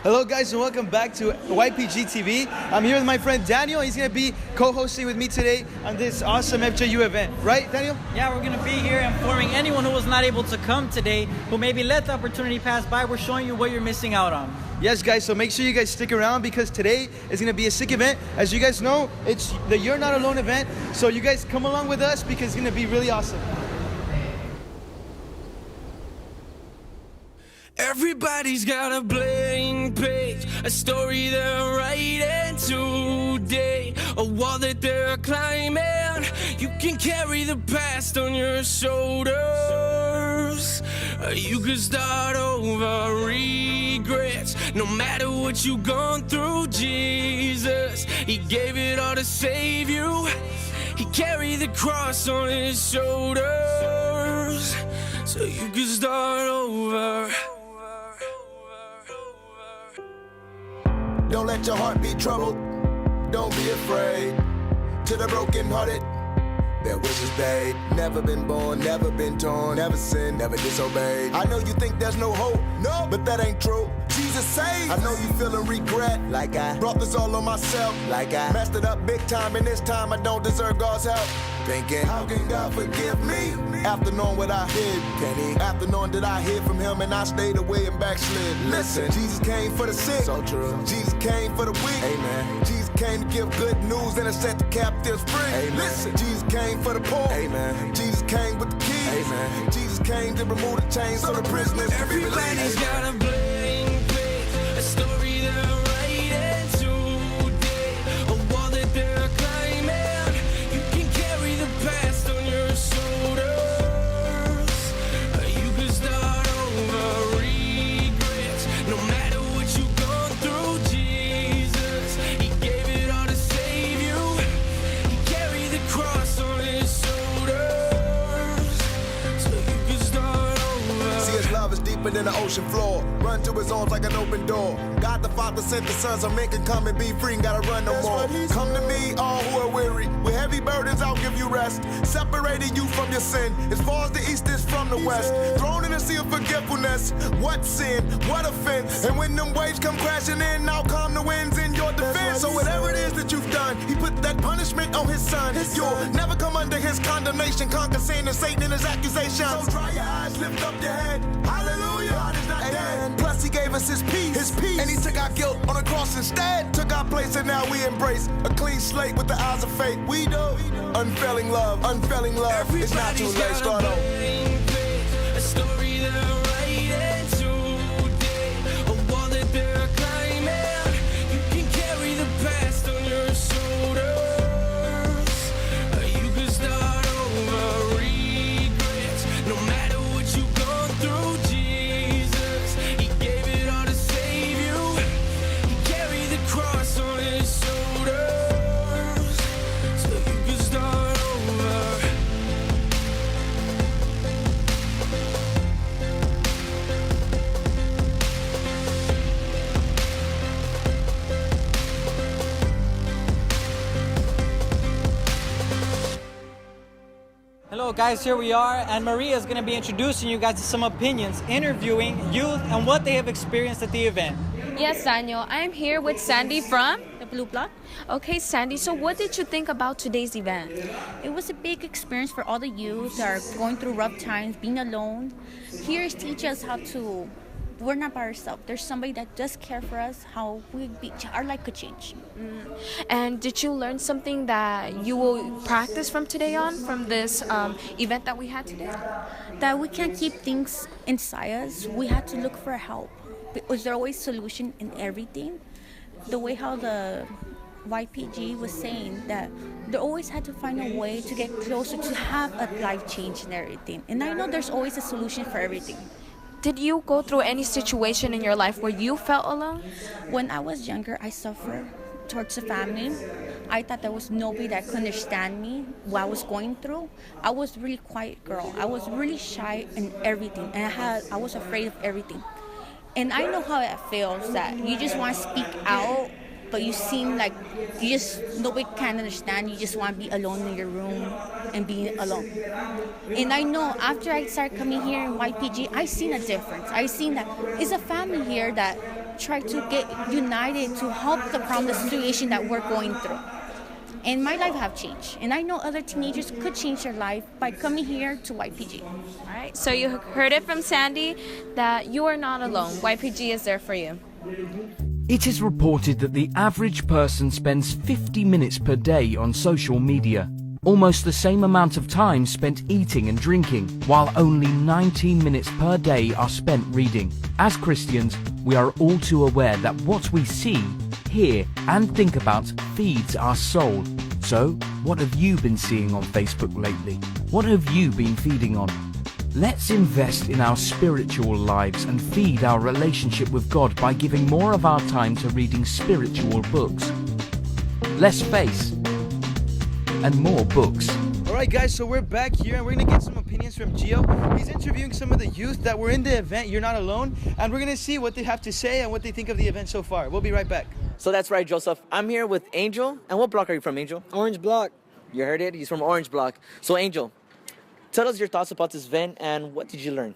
Hello guys and welcome back to YPGtv. I'm here with my friend Daniel. He's going to be co-hosting with me today on this awesome FJU event. Right, Daniel? Yeah, we're going to be here informing anyone who was not able to come today, who maybe let the opportunity pass by. We're showing you what you're missing out on. Yes guys, so make sure you guys stick around because today is going to be a sick event. As you guys know, it's the You're Not Alone event. So you guys come along with us because it's going to be really awesome. Everybody's got a blank page, a story they're writing today, a wall that they're climbing. You can carry the past on your shoulders. You can start over regrets. No matter what you've gone through, Jesus, He gave it all to save you. He carried the cross on His shoulders, so you can start over. Don't let your heart be troubled, don't be afraid. To the brokenhearted, their wishes paid. Never been born, never been torn, never sinned, never disobeyed. I know you think there's no hope, no, but that ain't true. Jesus saved. I know you feeling regret, like I brought this all on myself, like I messed it up big time, and this time I don't deserve God's help. Thinking, how can God forgive me? After knowing what I did, can He? After knowing that I hid from Him and I stayed away and backslid. Listen, Jesus came for the sick, so true. Jesus came for the weak, amen. Jesus came to give good news and to set the captives free, amen. Listen, Jesus came for the poor, amen. Jesus came with the keys, amen. Jesus came to remove the chains so the prisoners can be released. Everybody's got a blank page, a story they're writing today, a wall that they're climbing. You can carry the past on your shoulders. You can start over regrets. No matter what you've gone through, Jesus, He gave it all to save you. He carried the cross on His shoulders, so you can start over. See, His love is deeper than the ocean floor. Run to His arms like an open door. God the Father sent the Son so men can come and be free and gotta run no more. Come to me, all who are weary, with heavy burdens I'll give you rest. Separating you from your sin, as far as the east is from the west. Thrown in the sea of forgetfulness. What sin, what offense? And when them waves come crashing in, now calm the winds in your defense. So whatever it is that you've done, He put that punishment on His Son. You'll never come under His condemnation. Conquer sin and Satan and his accusations. So dry your eyes, lift up your head. Hallelujah, God is not dead. Plus He gave us His peace, and He took our guilt on the cross instead. Took our place and now we embrace a clean slate with the eyes of faith. We do unfailing love, unfailing love. It's not too late, start over. A story they're writing today, a wall that they're climbing. You can carry the past on your shoulders. You can start over regrets. No matter what you've gone through, Jesus, He gave it all to save you. He carried the cross on His shoulders, so you can start over. Hello guys, here we are, and Maria is going to be introducing you guys to some opinions, interviewing youth and what they have experienced at the event. Yes, Daniel. I'm here with Sandy from the Blue Block. Okay, Sandy, so what did you think about today's event? It was a big experience for all the youth that are going through rough times, being alone. Here is teach us how to, we're not by ourselves. There's somebody that does care for us, how our life could change. And did you learn something that you will practice from today on, from this event that we had today? That we can't keep things inside us. We have to look for help. Is there always solution in everything? The way how the YPG was saying that they always had to find a way to get closer, to have a life change and everything. And I know there's always a solution for everything. Did you go through any situation in your life where you felt alone? When I was younger, I suffered towards the family. I thought there was nobody that could understand me, what I was going through. I was really quiet girl. I was really shy and everything. And I was afraid of everything. And I know how it feels, that you just want to speak out, but you seem like nobody can understand. You just want to be alone in your room and be alone. And I know after I started coming here in YPG, I seen a difference. I seen that it's a family here that try to get united to help the problem, the situation that we're going through. And my life have changed. And I know other teenagers could change their life by coming here to YPG. All right. So you heard it from Sandy that you are not alone. YPG is there for you. It is reported that the average person spends 50 minutes per day on social media, almost the same amount of time spent eating and drinking, while only 19 minutes per day are spent reading. As Christians, we are all too aware that what we see, hear and think about feeds our soul. So, what have you been seeing on Facebook lately? What have you been feeding on? Let's invest in our spiritual lives and feed our relationship with God by giving more of our time to reading spiritual books. Less face and more books. All right, guys, so we're back here and we're going to get some opinions from Gio. He's interviewing some of the youth that were in the event, You're Not Alone, and we're going to see what they have to say and what they think of the event so far. We'll be right back. So that's right, Joseph. I'm here with Angel. And what block are you from, Angel? Orange Block. You heard it? He's from Orange Block. So, Angel, tell us your thoughts about this event and what did you learn?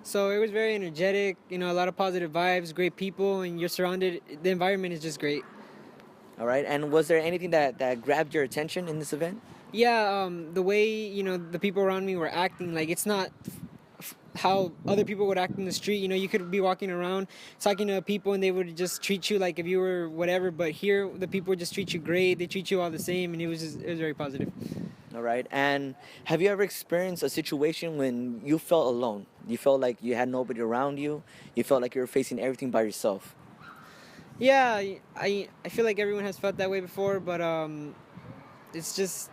So it was very energetic, a lot of positive vibes, great people, and you're surrounded. The environment is just great. All right. And was there anything that grabbed your attention in this event? Yeah, the way, the people around me were acting, like it's not how other people would act in the street. You could be walking around talking to people and they would just treat you like if you were whatever, but here the people would just treat you great. They treat you all the same, and it was very positive. All right. And have you ever experienced a situation when you felt alone? You felt like you had nobody around you? You felt like you were facing everything by yourself? Yeah, I feel like everyone has felt that way before, but it's just,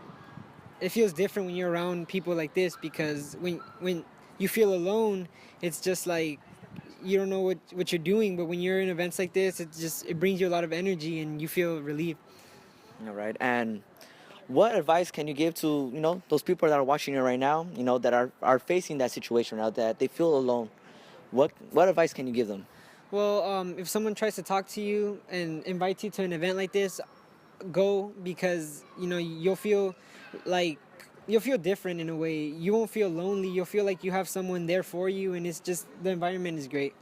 it feels different when you're around people like this, because when you feel alone, it's just like you don't know what you're doing, but when you're in events like this, it brings you a lot of energy and you feel relieved. All right. And what advice can you give to, those people that are watching you right now, that are facing that situation now, that they feel alone? What advice can you give them? Well, if someone tries to talk to you and invite you to an event like this, go, because, you'll feel different in a way. You won't feel lonely. You'll feel like you have someone there for you, and it's just, the environment is great.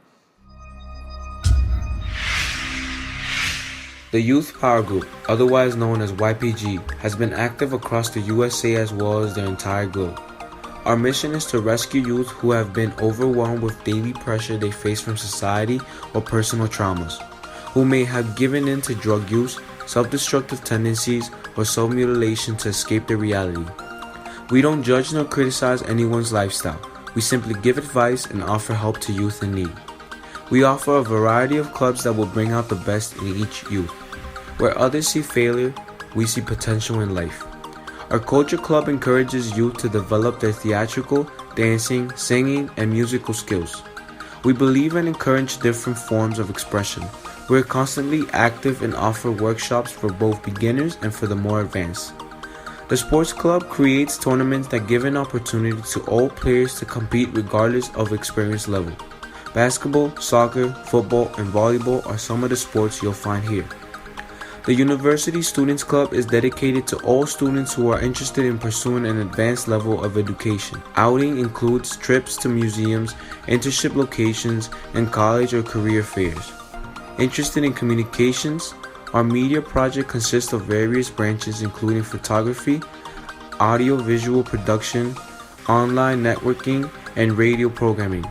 The Youth Power Group, otherwise known as YPG, has been active across the USA as well as their entire globe. Our mission is to rescue youth who have been overwhelmed with daily pressure they face from society or personal traumas, who may have given in to drug use, self-destructive tendencies, or self-mutilation to escape their reality. We don't judge nor criticize anyone's lifestyle. We simply give advice and offer help to youth in need. We offer a variety of clubs that will bring out the best in each youth. Where others see failure, we see potential in life. Our culture club encourages youth to develop their theatrical, dancing, singing, and musical skills. We believe and encourage different forms of expression. We are constantly active and offer workshops for both beginners and for the more advanced. The sports club creates tournaments that give an opportunity to all players to compete regardless of experience level. Basketball, soccer, football, and volleyball are some of the sports you'll find here. The University Students Club is dedicated to all students who are interested in pursuing an advanced level of education. Outing includes trips to museums, internship locations, and college or career fairs. Interested in communications? Our media project consists of various branches including photography, audio-visual production, online networking, and radio programming.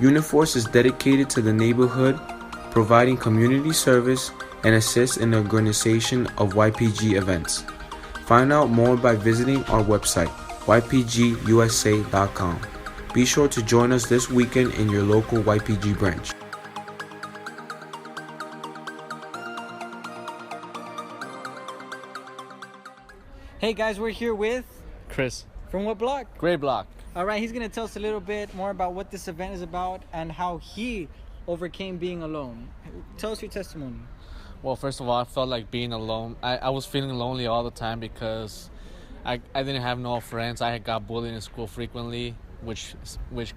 Uniforce is dedicated to the neighborhood, providing community service and assist in the organization of YPG events. Find out more by visiting our website, ypgusa.com. Be sure to join us this weekend in your local YPG branch. Hey guys, we're here with Chris. From what block? Gray Block. All right, he's gonna tell us a little bit more about what this event is about and how he overcame being alone. Tell us your testimony. Well, first of all, I felt like being alone. I was feeling lonely all the time because I didn't have no friends. I had got bullied in school frequently, which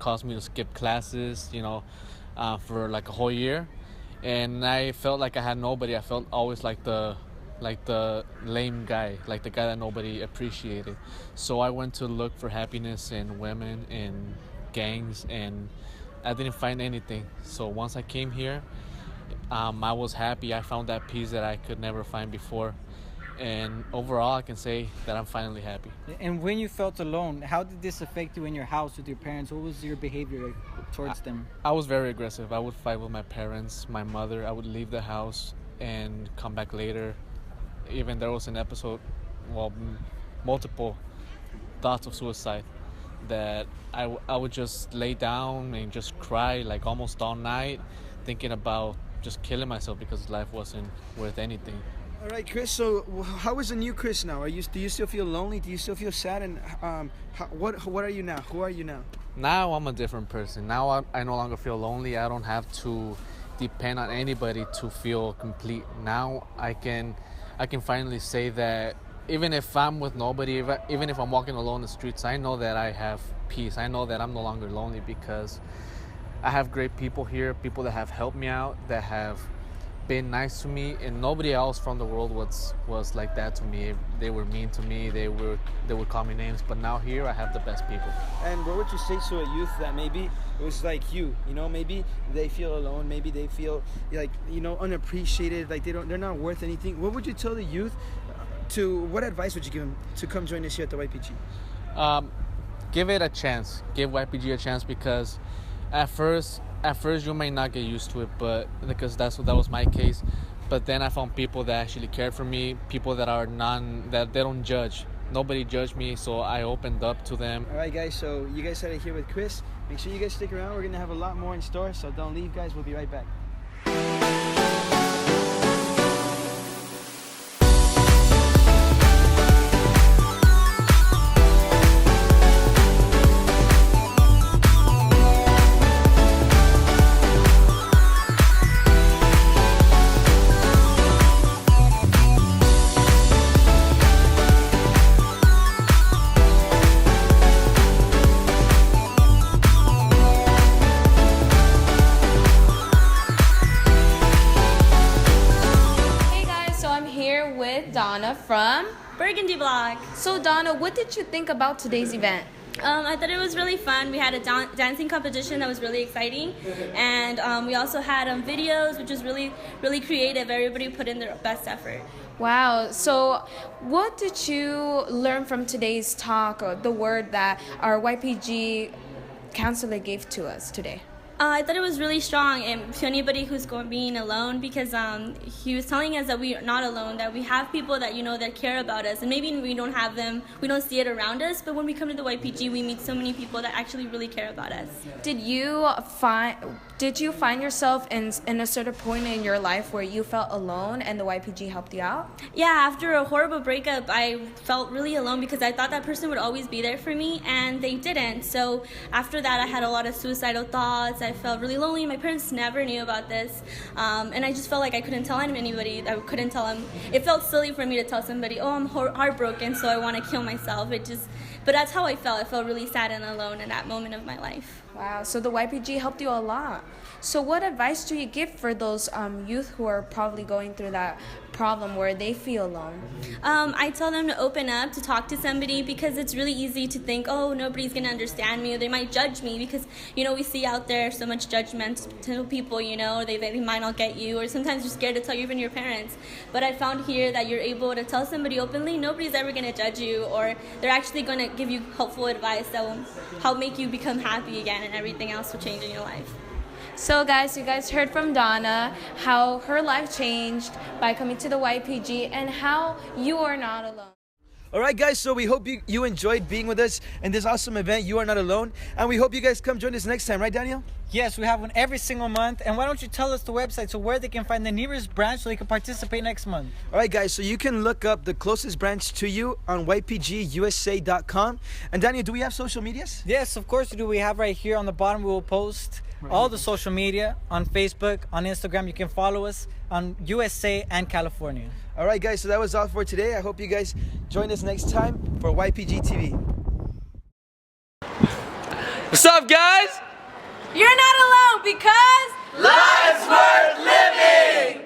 caused me to skip classes, for like a whole year. And I felt like I had nobody. I felt always like the lame guy, like the guy that nobody appreciated. So I went to look for happiness in women, in gangs, and I didn't find anything. So once I came here, I was happy. I found that peace that I could never find before. And overall, I can say that I'm finally happy. And when you felt alone, how did this affect you in your house with your parents? What was your behavior towards them? I was very aggressive. I would fight with my parents, my mother. I would leave the house and come back later. Even there was an episode, well, multiple thoughts of suicide, that I would just lay down and just cry like almost all night, thinking about just killing myself because life wasn't worth anything. All right, Chris. So, how is the new Chris now? Do you still feel lonely? Do you still feel sad? And what are you now? Who are you now? Now I'm a different person. Now I no longer feel lonely. I don't have to depend on anybody to feel complete. Now I can finally say that even if I'm with nobody, even if I'm walking alone in the streets, I know that I have peace. I know that I'm no longer lonely because I have great people here, people that have helped me out, that have been nice to me, and nobody else from the world was like that to me. They were mean to me. They would call me names, but now here I have the best people. And what would you say to a youth that maybe it was like you know, maybe they feel alone, maybe they feel like, you know, unappreciated, like they're not worth anything? What would you tell the youth? What advice would you give them to come join us here at the YPG? Give it a chance. Give YPG a chance, because at first you may not get used to it, but because that was my case. But then I found people that actually cared for me, people that that they don't judge. Nobody judged me, so I opened up to them. All right, guys. So you guys started here with Chris. Make sure you guys stick around. We're gonna have a lot more in store, so don't leave, guys. We'll be right back. Donna from Burgundy Block. So Donna, what did you think about today's event? I thought it was really fun. We had a dancing competition that was really exciting, and we also had videos, which was really, really creative. Everybody put in their best effort. Wow. So what did you learn from today's talk, or the word that our YPG counselor gave to us today? I thought it was really strong, and to anybody who's being alone, because he was telling us that we are not alone, that we have people that, you know, that care about us, and maybe we don't have them, we don't see it around us, but when we come to the YPG, we meet so many people that actually really care about us. Did you find yourself in a certain point in your life where you felt alone and the YPG helped you out? Yeah, after a horrible breakup, I felt really alone because I thought that person would always be there for me, and they didn't. So after that, I had a lot of suicidal thoughts. I felt really lonely. My parents never knew about this, and I just felt like I couldn't tell anybody. I couldn't tell them. It felt silly for me to tell somebody, oh, I'm heartbroken, so I want to kill myself. But that's how I felt. I felt really sad and alone in that moment of my life. Wow, so the YPG helped you a lot. So what advice do you give for those youth who are probably going through that problem where they feel alone? I tell them to open up, to talk to somebody, because it's really easy to think, oh, nobody's going to understand me, or they might judge me, because, you know, we see out there so much judgmental people, you know, they might not get you, or sometimes you're scared to tell even your parents. But I found here that you're able to tell somebody openly, nobody's ever going to judge you, or they're actually going to give you helpful advice that will help make you become happy again, and everything else will change in your life. So guys, you guys heard from Donna how her life changed by coming to the YPG and how you are not alone. All right, guys, so we hope you enjoyed being with us in this awesome event, You Are Not Alone. And we hope you guys come join us next time, right, Daniel? Yes, we have one every single month. And why don't you tell us the website, so where they can find the nearest branch so they can participate next month? All right, guys, so you can look up the closest branch to you on YPGusa.com. And Daniel, do we have social medias? Yes, of course we do. We have right here on the bottom, we will post all the social media on Facebook, on Instagram. You can follow us on USA and California. All right, guys, so that was all for today. I hope you guys join us next time for YPGtv. What's up, guys? You're not alone because Life's worth living!